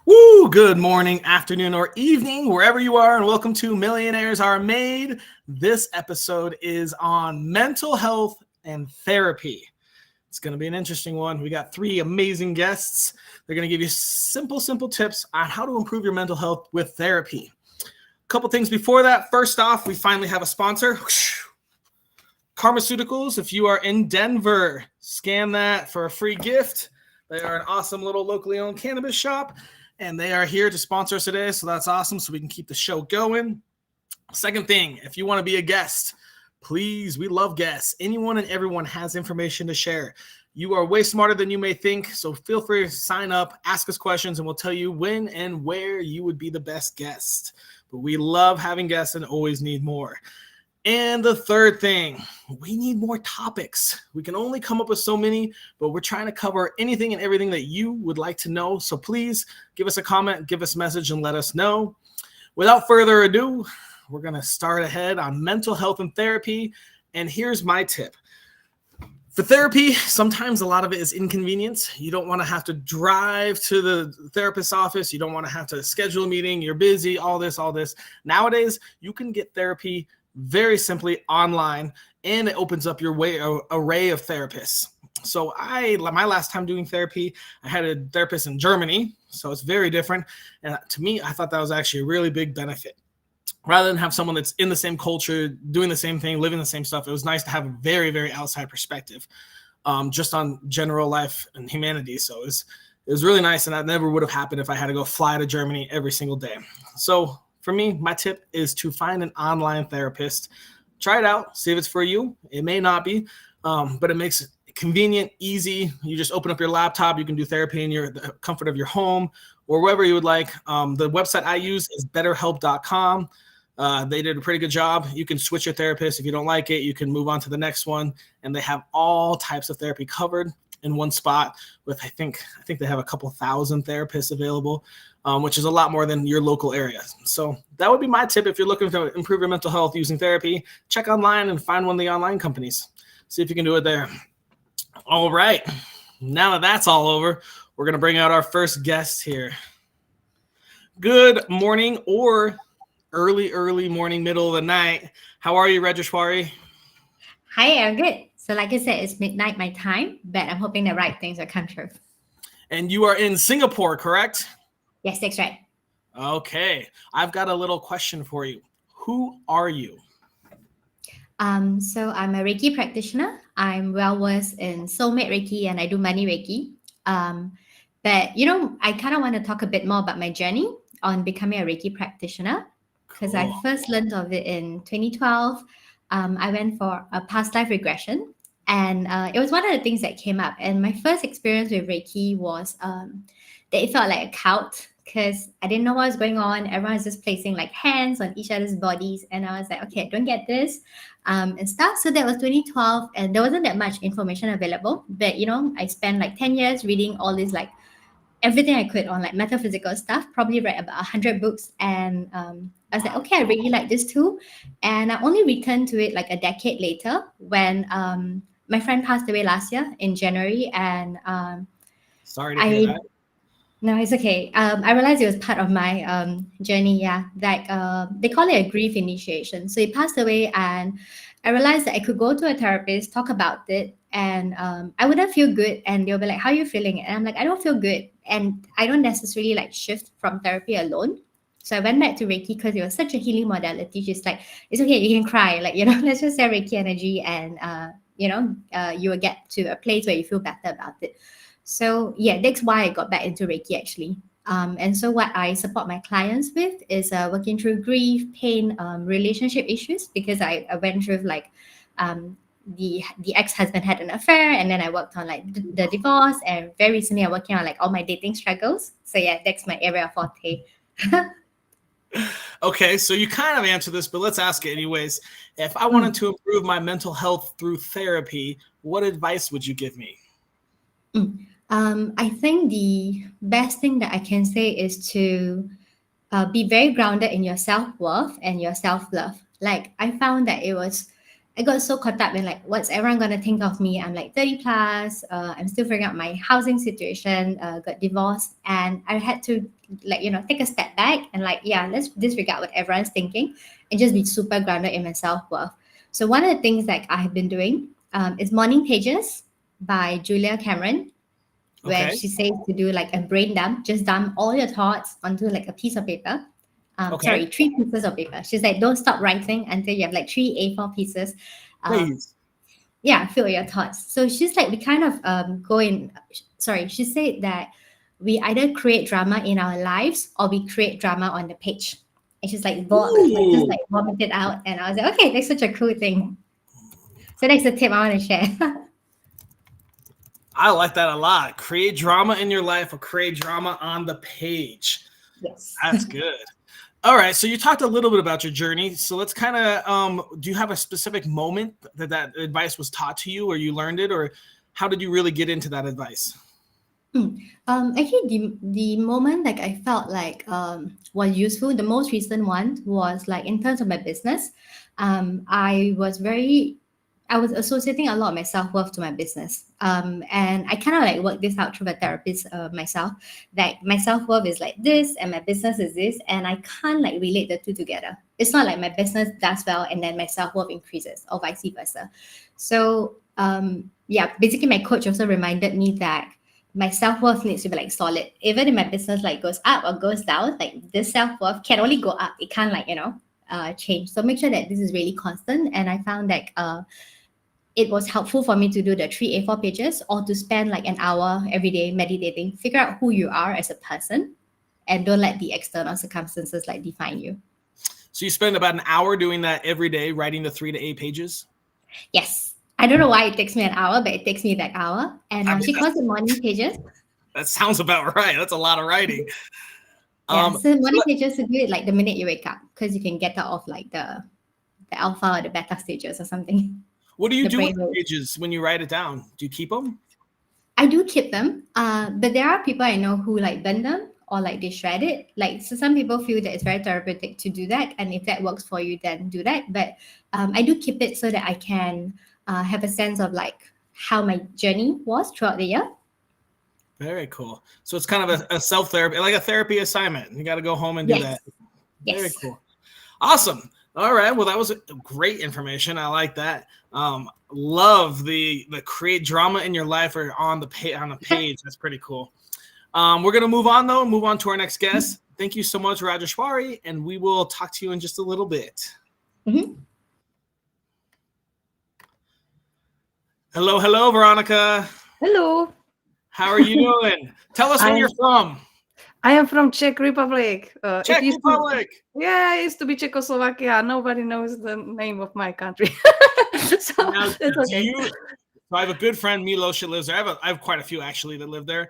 Woo! Good morning, afternoon, or evening, wherever you are, and welcome to Millionaires Are Made. This episode is on mental health and therapy. It's going to be an interesting one. We got three amazing guests. They're going to give you simple tips on how to improve your mental health with therapy. A couple things before that. First off, we finally have a sponsor. Pharmaceuticals. If you are in Denver, scan that for a free gift. They are an awesome little locally owned cannabis shop. And they are here to sponsor us today, so that's awesome, so we can keep the show going. Second thing, if you want to be a guest, please, we love guests. Anyone and everyone has information to share. You are way smarter than you may think, so feel free to sign up, ask us questions, and we'll tell you when and where you would be the best guest. But we love having guests and always need more. And the third thing, we need more topics. We can only come up with so many, but we're trying to cover anything and everything that you would like to know. So please give us a comment, give us a message, and let us know. Without further ado, we're going to start ahead on mental health and therapy. And here's my tip. For therapy, sometimes a lot of it is inconvenience. You don't want to have to drive to the therapist's office. You don't want to have to schedule a meeting. You're busy, all this. Nowadays, you can get therapy very simply online, and it opens up your array of therapists. So my last time doing therapy, I had a therapist in Germany, so it's very different. And to me, I thought that was actually a really big benefit. Rather than have someone that's in the same culture, doing the same thing, living the same stuff, it was nice to have a very, very outside perspective, just on general life and humanity. So it was really nice, and that never would have happened if I had to go fly to Germany every single day. So for me, my tip is to find an online therapist. Try it out, see if it's for you. It may not be, but it makes it convenient, easy. You just open up your laptop. You can do therapy in the comfort of your home or wherever you would like. The website I use is betterhelp.com. They did a pretty good job. You can switch your therapist. If you don't like it, you can move on to the next one. And they have all types of therapy covered in one spot with, I think they have a couple thousand therapists available, which is a lot more than your local area. So that would be my tip. If you're looking to improve your mental health using therapy, check online and find one of the online companies. See if you can do it there. All right. Now that that's all over, we're going to bring out our first guest here. Good morning or early morning, middle of the night. How are you, Rajeswari? Hi, I'm good. So like I said, it's midnight my time, but I'm hoping the right things will come true. And you are in Singapore, correct? Yes, that's right. Okay. I've got a little question for you. Who are you? So I'm a Reiki practitioner. I'm well-versed in soulmate Reiki and I do money Reiki. But, I kind of want to talk a bit more about my journey on becoming a Reiki practitioner because I first learned of it in 2012. I went for a past life regression. And it was one of the things that came up. And my first experience with Reiki was that it felt like a cult because I didn't know what was going on. Everyone was just placing like hands on each other's bodies. And I was like, okay, I don't get this and stuff. So that was 2012. And there wasn't that much information available. But, I spent like 10 years reading all this like everything I could on like metaphysical stuff, probably read about 100 books. And I was like, okay, I really like this too. And I only returned to it like a decade later when my friend passed away last year in January. And sorry to hear that. No, it's okay. I realized it was part of my journey. Yeah, like they call it a grief initiation. So he passed away, and I realized that I could go to a therapist, talk about it, and I wouldn't feel good. And they'll be like, "How are you feeling?" And I'm like, "I don't feel good," and I don't necessarily like shift from therapy alone. So I went back to Reiki because it was such a healing modality. She's like, "It's okay, you can cry. Like let's just share Reiki energy, and you will get to a place where you feel better about it." So yeah, that's why I got back into Reiki actually. And so what I support my clients with is working through grief, pain, relationship issues, because I went through like the ex-husband had an affair, and then I worked on like the divorce, and very recently I'm working on like all my dating struggles. So yeah, that's my area of forte. Okay, so you kind of answered this, but let's ask it anyways. If I wanted to improve my mental health through therapy, what advice would you give me? I think the best thing that I can say is to be very grounded in your self-worth and your self-love. Like I found that it was I got so caught up in like, what's everyone gonna think of me? I'm like 30 plus. I'm still figuring out my housing situation. Got divorced, and I had to like take a step back and like, yeah, let's disregard what everyone's thinking and just be super grounded in my self worth. So one of the things that I have been doing is morning pages by Julia Cameron, where Okay. she says to do like a brain dump, just dump all your thoughts onto like a piece of paper. Okay. Sorry, 3 pieces of paper. She's like, don't stop writing until you have like 3 A4 pieces. Please. Yeah, fill your thoughts. So she's like, we kind of she said that we either create drama in our lives or we create drama on the page. And she's like, just like vomit it out. And I was like, okay, that's such a cool thing. So that's the tip I want to share. I like that a lot. Create drama in your life or create drama on the page. Yes. That's good. All right. So you talked a little bit about your journey. So let's kind of, do you have a specific moment that advice was taught to you or you learned it, or how did you really get into that advice? Actually, the moment like I felt like was useful, the most recent one was like in terms of my business. I was associating a lot of my self-worth to my business. And I kind of like worked this out through a therapist myself, that my self-worth is like this and my business is this, and I can't like relate the two together. It's not like my business does well and then my self-worth increases or vice versa. So basically my coach also reminded me that my self-worth needs to be like solid. Even if my business like goes up or goes down, like this self-worth can only go up. It can't like, change. So make sure that this is really constant. And I found that it was helpful for me to do the 3 A4 pages or to spend like an hour every day meditating, figure out who you are as a person, and don't let the external circumstances like define you. So you spend about an hour doing that every day, writing the 3 to 8 pages? Yes. I don't know why it takes me an hour, but it takes me that hour. And she calls it morning pages. That sounds about right. That's a lot of writing. So morning pages to do it like the minute you wake up, because you can get out of like the alpha or the beta stages or something. What do you do with the pages when you write it down? Do you keep them? I do keep them, but there are people I know who like burn them or like they shred it. Like, so some people feel that it's very therapeutic to do that, and if that works for you, then do that. But I do keep it so that I can have a sense of like how my journey was throughout the year. Very cool. So it's kind of a self-therapy, like a therapy assignment. You got to go home and do that. Yes. Very cool. Awesome. All right. Well, that was great information. I like that. Love the create drama in your life or on the page. That's pretty cool. We're going to move on to our next guest. Thank you so much, Rajeswari, and we will talk to you in just a little bit. Mm-hmm. Hello, Veronika. Hello. How are you doing? Tell us where you're from. I am from Czech Republic. Czech Republic. It used to be Czechoslovakia. Nobody knows the name of my country. So now, it's okay. I have a good friend, Milos, that lives there. I have quite a few actually that live there.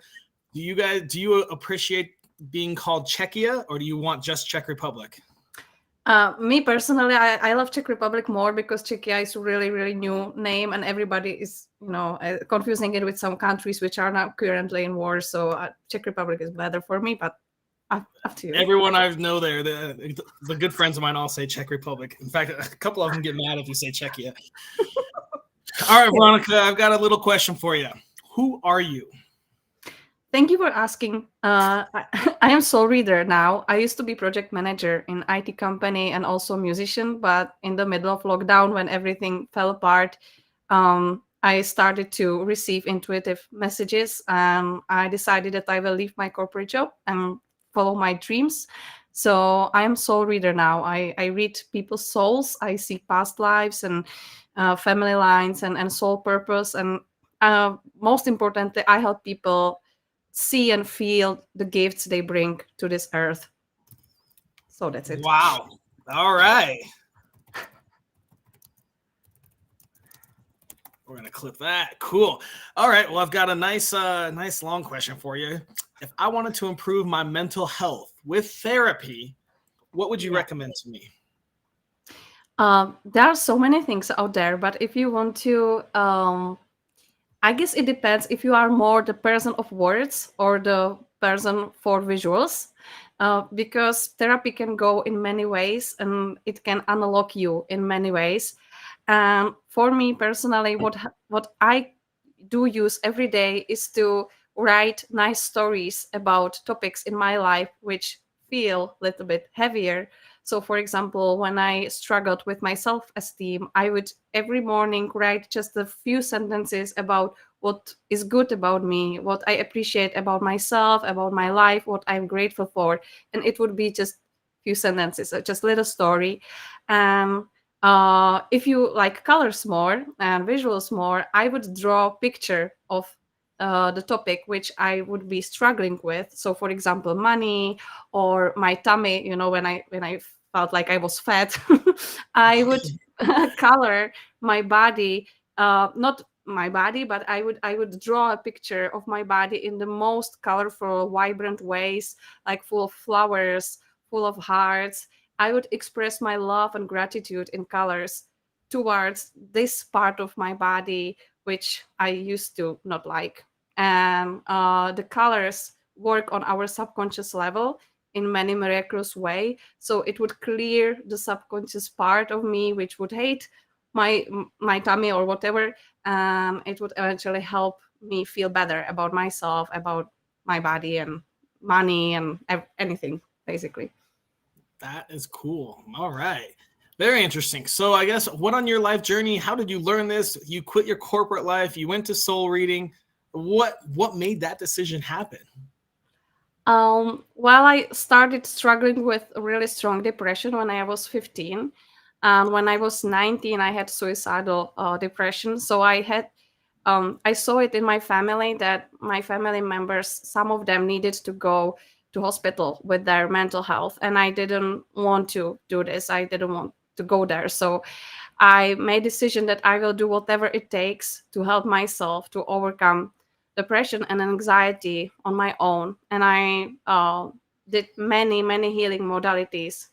Do you appreciate being called Czechia, or do you want just Czech Republic? Me personally, I love Czech Republic more because Czechia is a really, really new name, and everybody is, confusing it with some countries which are not currently in war. So Czech Republic is better for me, but up to you. Everyone I know there, the good friends of mine all say Czech Republic. In fact, a couple of them get mad if you say Czechia. All right, Veronika, I've got a little question for you. Who are you? Thank you for asking. I am soul reader now. I used to be project manager in IT company and also musician, but in the middle of lockdown when everything fell apart, I started to receive intuitive messages, and I decided that I will leave my corporate job and follow my dreams. So I am soul reader now. I read people's souls. I see past lives and family lines and soul purpose. And most importantly, I help people see and feel the gifts they bring to this earth. So that's it. Wow. All right. We're going to clip that. Cool. All right. Well, I've got a nice long question for you. If I wanted to improve my mental health with therapy, what would you recommend to me? There are so many things out there, but if you want to, I guess it depends if you are more the person of words or the person for visuals, because therapy can go in many ways and it can unlock you in many ways. And for me personally, what I do use every day is to write nice stories about topics in my life which feel a little bit heavier. So, for example, when I struggled with my self-esteem, I would every morning write just a few sentences about what is good about me, what I appreciate about myself, about my life, what I'm grateful for. And it would be just few sentences, just little story. And if you like colors more and visuals more, I would draw a picture of the topic which I would be struggling with. So, for example, money or my tummy. When I felt like I was fat, I would color my body. Not my body, but I would draw a picture of my body in the most colorful, vibrant ways, like full of flowers, full of hearts. I would express my love and gratitude in colors towards this part of my body, which I used to not like. And the colors work on our subconscious level in many miraculous way. So it would clear the subconscious part of me, which would hate my tummy or whatever. It would eventually help me feel better about myself, about my body and money and anything, basically. That is cool. All right. Very interesting. So I guess what on your life journey, how did you learn this? You quit your corporate life, you went to soul reading. What made that decision happen? Well, I started struggling with really strong depression when I was 15. And when I was 19, I had suicidal depression. So I saw it in my family that my family members, some of them needed to go to hospital with their mental health. And I didn't want to do this. I didn't want to go there. So I made a decision that I will do whatever it takes to help myself to overcome depression and anxiety on my own. And I did many healing modalities,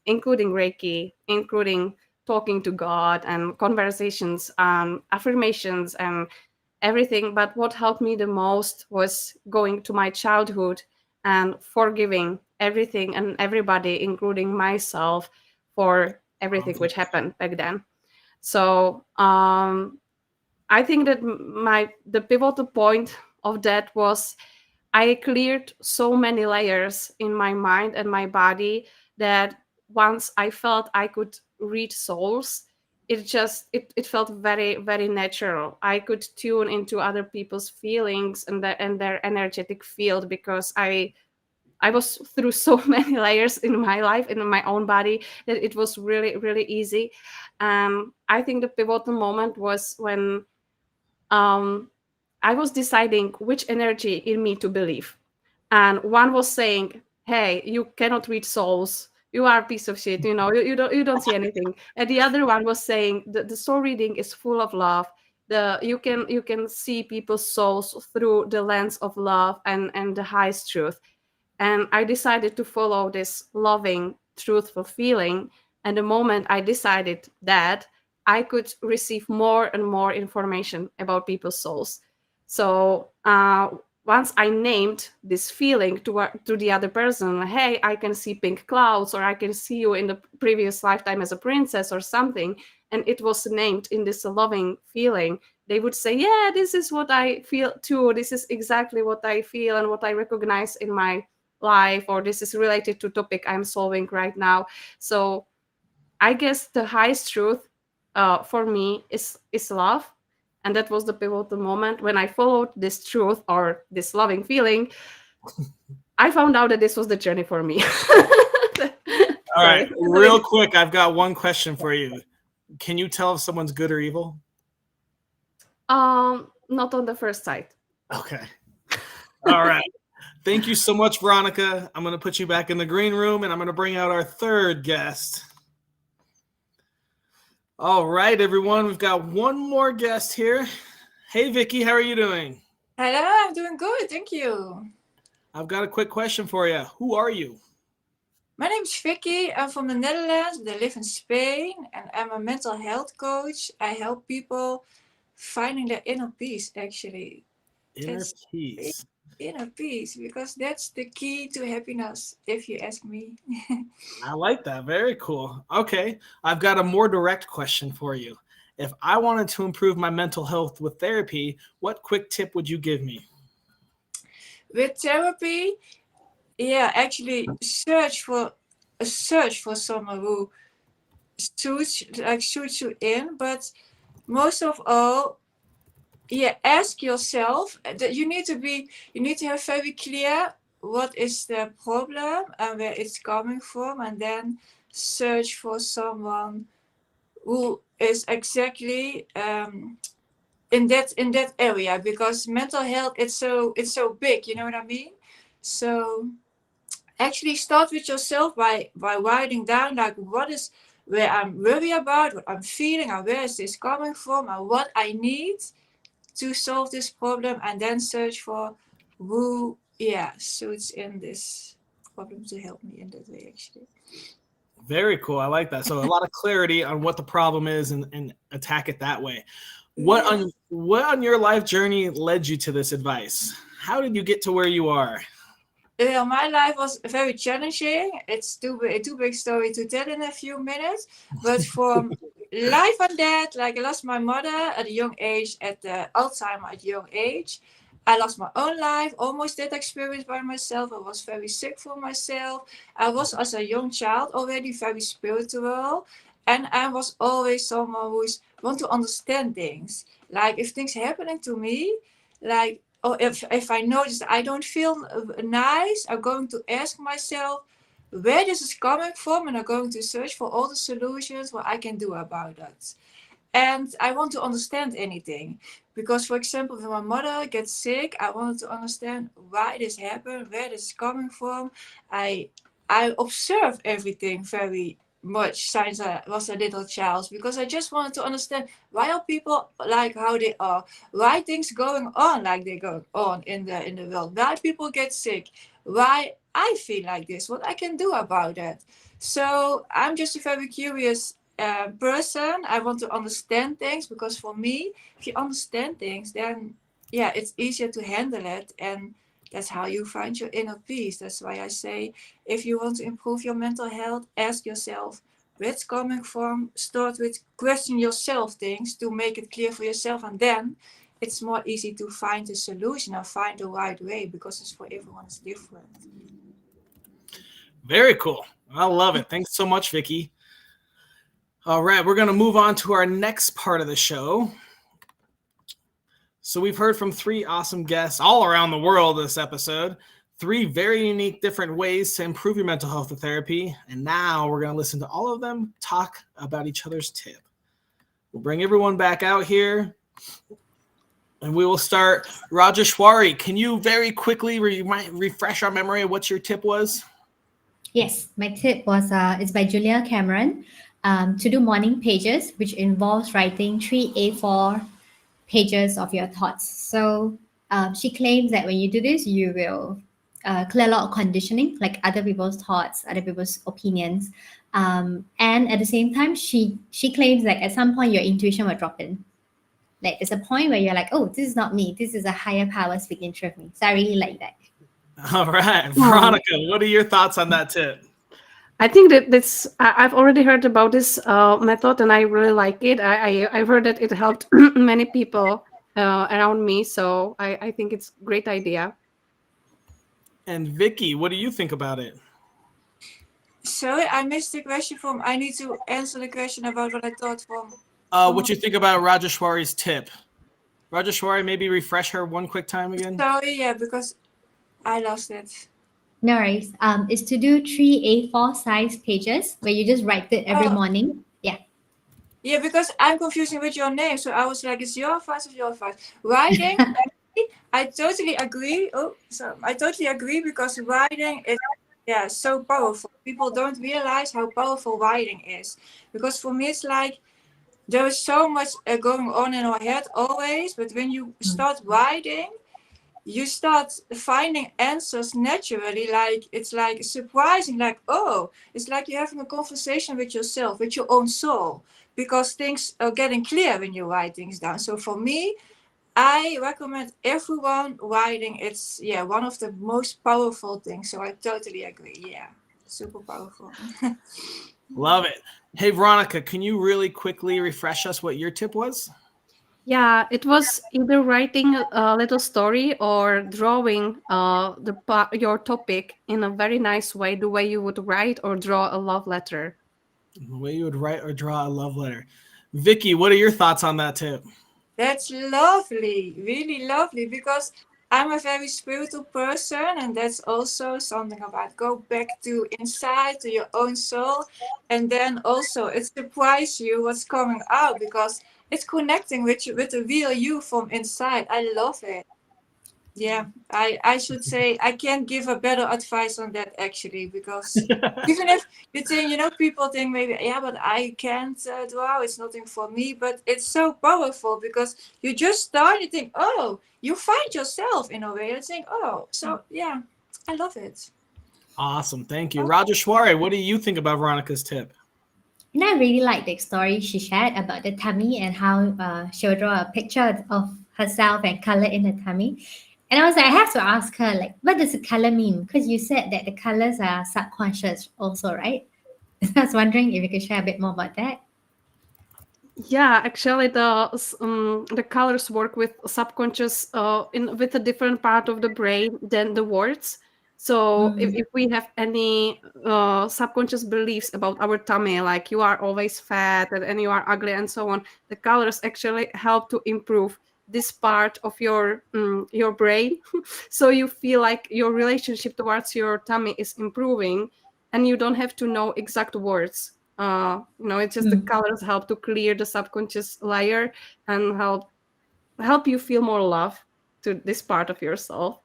including Reiki, including talking to God and conversations, affirmations, and everything. But what helped me the most was going to my childhood and forgiving everything and everybody, including myself, for everything which happened back then. So I think that the pivotal point of that was I cleared so many layers in my mind and my body that once I felt I could read souls, it felt very natural. I could tune into other people's feelings and their energetic field, because I was through so many layers in my life, in my own body, that it was really easy. I think the pivotal moment was when I was deciding which energy in me to believe. And one was saying, "Hey, you cannot read souls. You are a piece of shit. You don't see anything." And the other one was saying, the soul reading is full of love. You can see people's souls through the lens of love and the highest truth. And I decided to follow this loving, truthful feeling. And the moment I decided that, I could receive more and more information about people's souls. So once I named this feeling to the other person, "Hey, I can see pink clouds," or "I can see you in the previous lifetime as a princess," or something, and it was named in this loving feeling, they would say, "Yeah, this is what I feel too. This is exactly what I feel and what I recognize in my life," or "This is related to topic I'm solving right now." So I guess the highest truth for me is love. And that was the pivotal moment when I followed this truth or this loving feeling. I found out that this was the journey for me. All right, real quick, I've got one question for you. Can you tell if someone's good or evil? Not on the first sight. Okay. All right. Thank you so much, Veronika. I'm going to put you back in the green room, and I'm going to bring out our third guest. All right, everyone. We've got one more guest here. Hey, Vicky. How are you doing? Hello, I'm doing good. Thank you. I've got a quick question for you. Who are you? My name is Vicky. I'm from the Netherlands, but I live in Spain, and I'm a mental health coach. I help people finding their inner peace, actually. Inner peace. inner peace, because that's the key to happiness, if you ask me. I like that. Very cool. Okay. I've got a more direct question for you. If I wanted to improve my mental health with therapy, what quick tip would you give me? With therapy, yeah, actually search for someone who suits you in, but most of all, yeah, ask yourself that you need to have very clear what is the problem and where it's coming from, and then search for someone who is exactly in that area, because mental health, it's so big, you know what I mean? So actually start with yourself by writing down, like, what is where I'm worried about, what I'm feeling, and where is this coming from, and what I need to solve this problem, and then search for who suits in this problem to help me in that way, actually. Very cool. I like that. So a lot of clarity on what the problem is and attack it that way. What on your life journey led you to this advice? How did you get to where you are? My life was very challenging. It's too big story to tell in a few minutes. But from life and death, like I lost my mother at a young age, at Alzheimer at a young age. I lost my own life, almost that experience by myself. I was very sick for myself. I was, as a young child, already very spiritual. And I was always someone who's want to understand things. Like, if things happening to me, like, or if I notice that I don't feel nice, I'm going to ask myself where this is coming from, and I'm going to search for all the solutions what I can do about that. And I want to understand anything, because, for example, when my mother gets sick, I wanted to understand why this happened, where this is coming from. I observe everything very much since I was a little child, because I just wanted to understand why are people like how they are, why things going on like they go on in the world, why people get sick, why I feel like this, what I can do about that. So I'm just a very curious person. I want to understand things, because for me, if you understand things, then it's easier to handle it, and that's how you find your inner peace. That's why I say, if you want to improve your mental health, ask yourself where it's coming from. Start with question yourself things to make it clear for yourself, and then it's more easy to find a solution and find the right way, because it's for everyone it's different. Very cool. I love it. Thanks so much, Vicky. All right, we're going to move on to our next part of the show. So we've heard from 3 awesome guests all around the world this episode, 3 very unique different ways to improve your mental health with therapy. And now we're going to listen to all of them talk about each other's tip. We'll bring everyone back out here, and we will start. Rajeswari, can you very quickly refresh our memory of what your tip was? Yes, my tip was it's by Julia Cameron, to do morning pages, which involves writing 3 A4 pages of your thoughts. So she claims that when you do this, you will clear a lot of conditioning, like other people's thoughts, other people's opinions. And at the same time, she claims that at some point your intuition will drop in. Like there's a point where you're like, oh, this is not me. This is a higher power speaking through me. So I really like that. All right. Veronika, what are your thoughts on that tip? I think that I've already heard about this method, and I really like it. I've heard that it helped many people around me, so I think it's a great idea. And Vicky, what do you think about it? Sorry, I missed the question from. I need to answer the question about what I thought from. What you think about Rajeswari's tip? Rajeswari, maybe refresh her one quick time again. Sorry, because I lost it. No worries. Is to do 3 A4 size pages where you just write it every morning. Yeah. Yeah, because I'm confusing with your name, so I was like, it's your advice or your advice? Writing, I totally agree. I totally agree, because writing is so powerful. People don't realize how powerful writing is, because for me it's like there is so much going on in our head always, but when you start writing, you start finding answers naturally. Like it's like surprising, like, oh, it's like you're having a conversation with yourself, with your own soul, because things are getting clear when you write things down. So for me, I recommend everyone writing. It's one of the most powerful things. So I totally agree. Yeah, super powerful. Love it. Hey, Veronika, can you really quickly refresh us what your tip was? Yeah, it was either writing a little story or drawing your topic in a very nice way, the way you would write or draw a love letter. The way you would write or draw a love letter. Vicky, what are your thoughts on that tip? That's lovely, really lovely, because I'm a very spiritual person, and that's also something about go back to inside to your own soul, and then also it surprises you what's coming out because it's connecting with you, with the real you from inside. I love it. Yeah, I should say I can't give a better advice on that actually, because even if you think, people think maybe, yeah, but I can't draw, it's nothing for me, but it's so powerful because you just start, you think, oh, you find yourself in a way, and think, oh, so yeah, I love it. Awesome. Thank you. Rajeswari, what do you think about Veronika's tip? And I really like the story she shared about the tummy and how she'll draw a picture of herself and color in the tummy. And I was like, I have to ask her, like, what does the color mean? Because you said that the colors are subconscious also, right? I was wondering if you could share a bit more about that. Yeah, actually, the colors work with subconscious with a different part of the brain than the words. So if we have any subconscious beliefs about our tummy, like you are always fat and you are ugly and so on, the colors actually help to improve this part of your brain. So you feel like your relationship towards your tummy is improving, and you don't have to know exact words. It's just the colors help to clear the subconscious layer and help you feel more love to this part of yourself.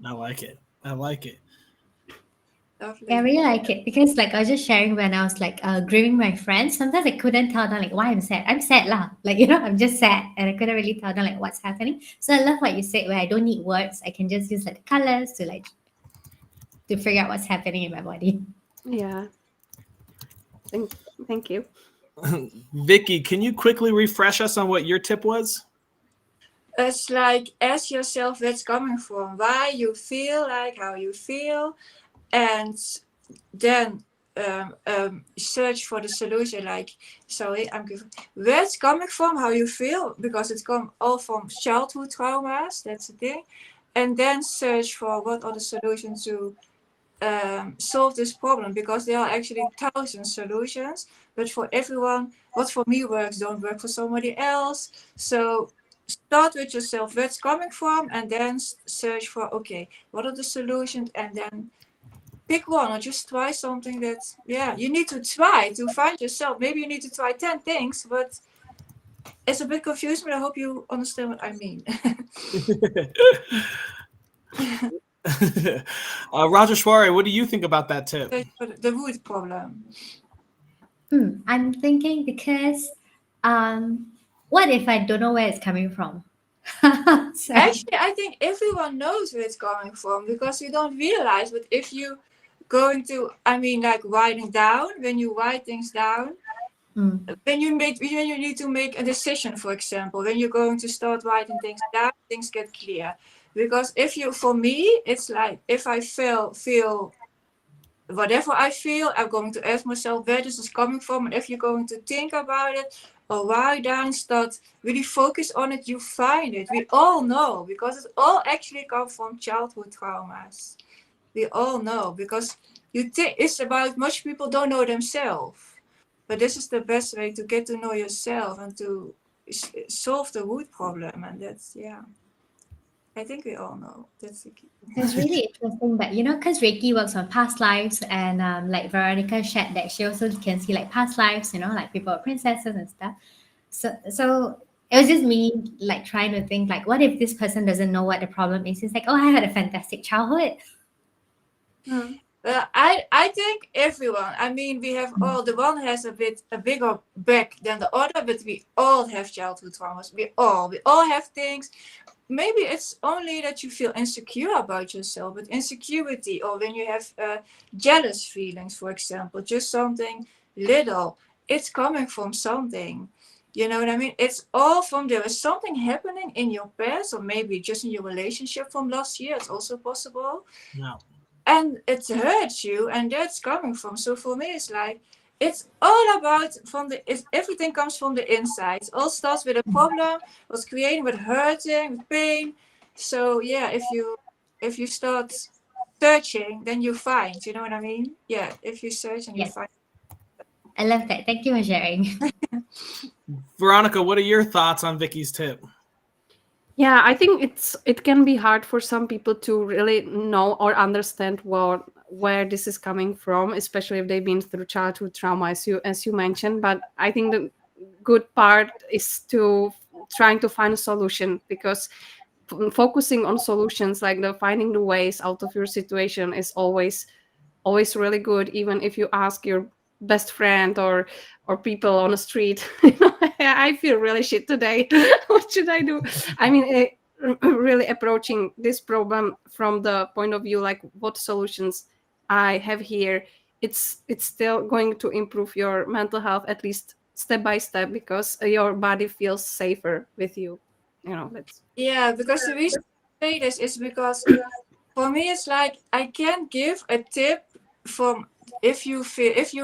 I like it. I like it. Lovely. Yeah, I really like it because like I was just sharing when I was like grieving my friends. Sometimes I couldn't tell them like why I'm sad. I'm sad lah. Like I'm just sad, and I couldn't really tell them like what's happening. So I love what you said, where I don't need words. I can just use like the colors to figure out what's happening in my body. Yeah. Thank you. Vicky, can you quickly refresh us on what your tip was? It's like ask yourself where it's coming from, why you feel like how you feel, and then search for the solution. Like, sorry, I'm giving where it's coming from, how you feel, because it's come all from childhood traumas. That's the thing, and then search for what are the solutions to solve this problem, because there are actually 1,000 solutions, but for everyone, what for me works don't work for somebody else. So start with yourself, where it's coming from, and then search for, okay, what are the solutions, and then pick one or just try something that, you need to try to find yourself. Maybe you need to try 10 things, but it's a bit confusing, but I hope you understand what I mean. Rajeswari, what do you think about that tip? The root problem. I'm thinking because what if I don't know where it's coming from? Actually, I think everyone knows where it's coming from because you don't realize. But if you going to, like writing down, when you write things down, when you need to make a decision, for example, when you're going to start writing things down, things get clear. Because for me, it's like if I feel whatever I feel, I'm going to ask myself where this is coming from. And if you're going to think about it or write down, start really focus on it, you find it. We all know, because it all actually comes from childhood traumas. We all know, because you think it's about much people don't know themselves. But this is the best way to get to know yourself and to solve the root problem. And that's, I think we all know. That's the key. It's really interesting, but because Reiki works on past lives, and like Veronika shared that she also can see like past lives, like people are princesses and stuff. So it was just me like trying to think like, what if this person doesn't know what the problem is? It's like, oh, I had a fantastic childhood. I think everyone. We have all. The one has a bigger back than the other, but we all have childhood traumas. We all have things. Maybe it's only that you feel insecure about yourself, but insecurity, or when you have jealous feelings, for example, just something little, it's coming from something. You know what I mean? It's all from there is something happening in your past, or maybe just in your relationship from last year. It's also possible. No. And it hurts you, and that's coming from. So for me, it's like it's all about everything comes from the inside. It all starts with a problem, was created with hurting, with pain. So yeah, if you start searching, then you find. You know what I mean? Yeah, if you search and you Yes. find. I love that. Thank you for sharing. Veronika, what are your thoughts on Vicky's tip? Yeah, I think it can be hard for some people to really know or understand where this is coming from, especially if they've been through childhood trauma, as you mentioned. But I think the good part is to trying to find a solution, because focusing on solutions, like finding the ways out of your situation, is always really good, even if you ask your best friend or people on the street. I feel really shit today. What should I do? I mean, really approaching this problem from the point of view, like what solutions I have here, it's still going to improve your mental health, at least step by step, because your body feels safer with you. That's Yeah, because the reason I say this is because for me it's like I can't give a tip from if you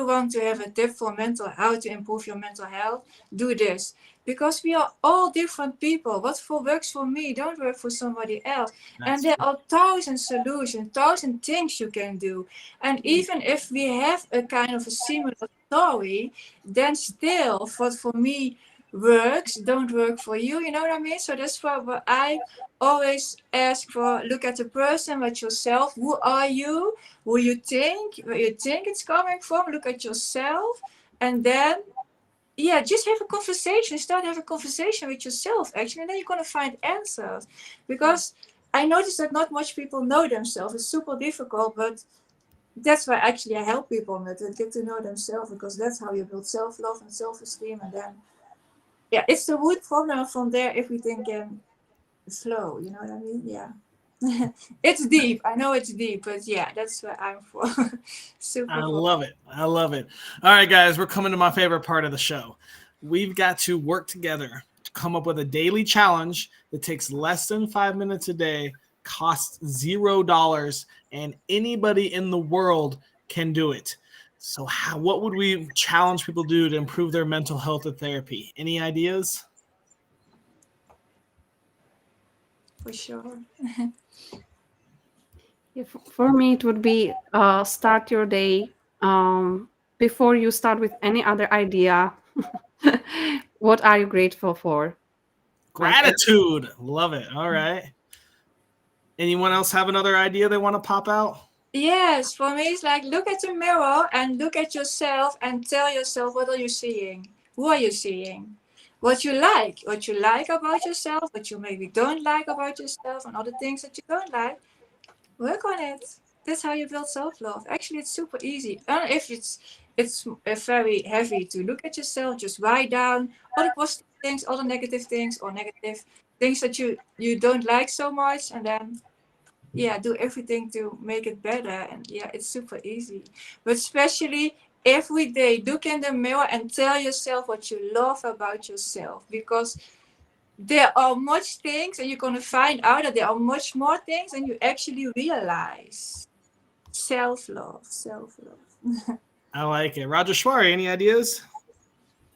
want to have a tip for how to improve your mental health, do this, because we are all different people. What works for me don't work for somebody else. And there are thousand solutions, thousand things you can do. And even if we have a kind of a similar story, then still what for me works don't work for you. You know what I mean? So that's why what I always ask for, look at the person, at yourself. Who are you? Where you think it's coming from? Look at yourself. And then yeah, just have a conversation. Start having a conversation with yourself, actually, and then you're gonna find answers. Because I noticed that not much people know themselves. It's super difficult, but that's why actually I help people with it, get to know themselves, because that's how you build self-love and self-esteem. And then yeah, it's the root problem. From there everything can flow. You know what I mean? Yeah. It's deep. I know it's deep, but yeah, that's what I'm for. Super. I love it. I love it. All right, guys, we're coming to my favorite part of the show. We've got to work together to come up with a daily challenge that takes less than 5 minutes a day, costs $0, and anybody in the world can do it. So what would we challenge people to do to improve their mental health with therapy? Any ideas? For sure. Yeah, for me, it would be start your day before you start with any other idea. What are you grateful for? Gratitude. Love it. All right. Anyone else have another idea they want to pop out? Yes, for me it's like look at the mirror and look at yourself and tell yourself, what are you seeing? Who are you seeing? What you like about yourself, what you maybe don't like about yourself, and other things that you don't like. Work on it. That's how you build self-love. Actually, it's super easy. And if it's very heavy to look at yourself, just write down all the positive things, all the negative things, or negative things that you don't like so much, and then yeah, do everything to make it better. And yeah, it's super easy. But especially every day, look in the mirror and tell yourself what you love about yourself, because there are much things, and you're going to find out that there are much more things than you actually realize. Self-love. I like it. Rajeswari, any ideas?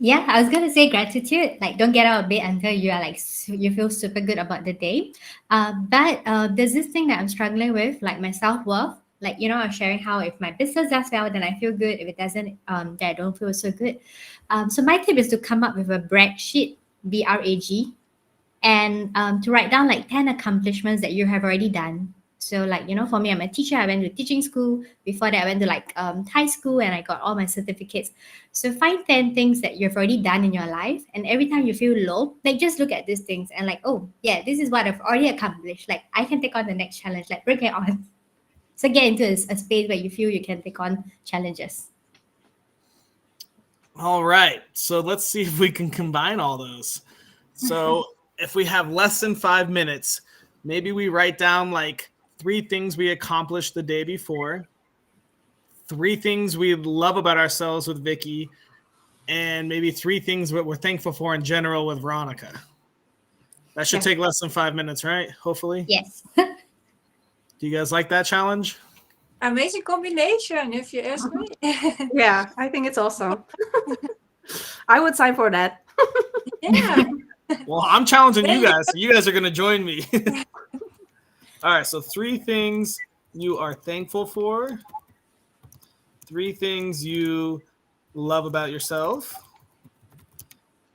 Yeah, I was gonna say gratitude. Like, don't get out of bed until you are like you feel super good about the day. But there's this thing that I'm struggling with, like my self worth. Like, I was sharing how if my business does well, then I feel good. If it doesn't, then I don't feel so good. So my tip is to come up with a brag sheet, BRAG, and to write down like 10 accomplishments that you have already done. So like, for me, I'm a teacher. I went to teaching school. Before that, I went to like Thai school and I got all my certificates. So find 10 things that you've already done in your life. And every time you feel low, like just look at these things and like, oh yeah, this is what I've already accomplished. Like I can take on the next challenge, like bring it on. So get into a space where you feel you can take on challenges. All right. So let's see if we can combine all those. So if we have less than 5 minutes, maybe we write down like 3 things we accomplished the day before, 3 things we love about ourselves with Vicky, and maybe 3 things that we're thankful for in general with Veronika. That should take less than 5 minutes, right? Hopefully. Yes. Do you guys like that challenge? Amazing combination, if you ask me. Yeah, I think it's awesome. I would sign for that. Yeah. Well, I'm challenging you guys, so you guys are going to join me. All right, so 3 things you are thankful for, 3 things you love about yourself,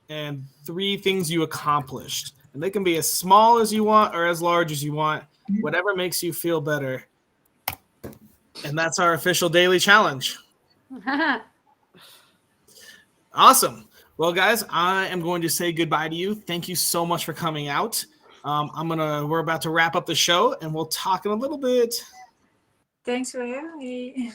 and 3 things you accomplished. And they can be as small as you want or as large as you want, whatever makes you feel better. And that's our official daily challenge. Awesome. Well, guys, I am going to say goodbye to you. Thank you so much for coming out. We're about to wrap up the show, and we'll talk in a little bit. Thanks for having me.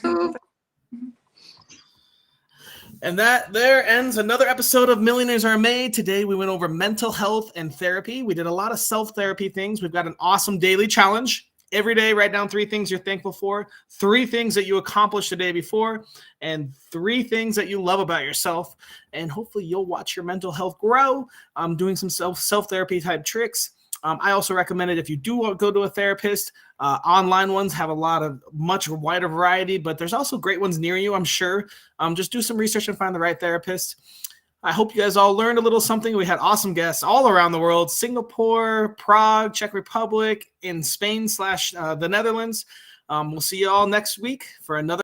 And that there ends another episode of Millionaires Are Made. Today we went over mental health and therapy. We did a lot of self-therapy things. We've got an awesome daily challenge. Every day, write down 3 things you're thankful for, 3 things that you accomplished the day before, and 3 things that you love about yourself. And hopefully you'll watch your mental health grow. I'm doing some self-therapy type tricks. I also recommend it if you do go to a therapist. Online ones have much wider variety, but there's also great ones near you, I'm sure. Just do some research and find the right therapist. I hope you guys all learned a little something. We had awesome guests all around the world: Singapore, Prague, Czech Republic, in Spain / the Netherlands. We'll see you all next week for another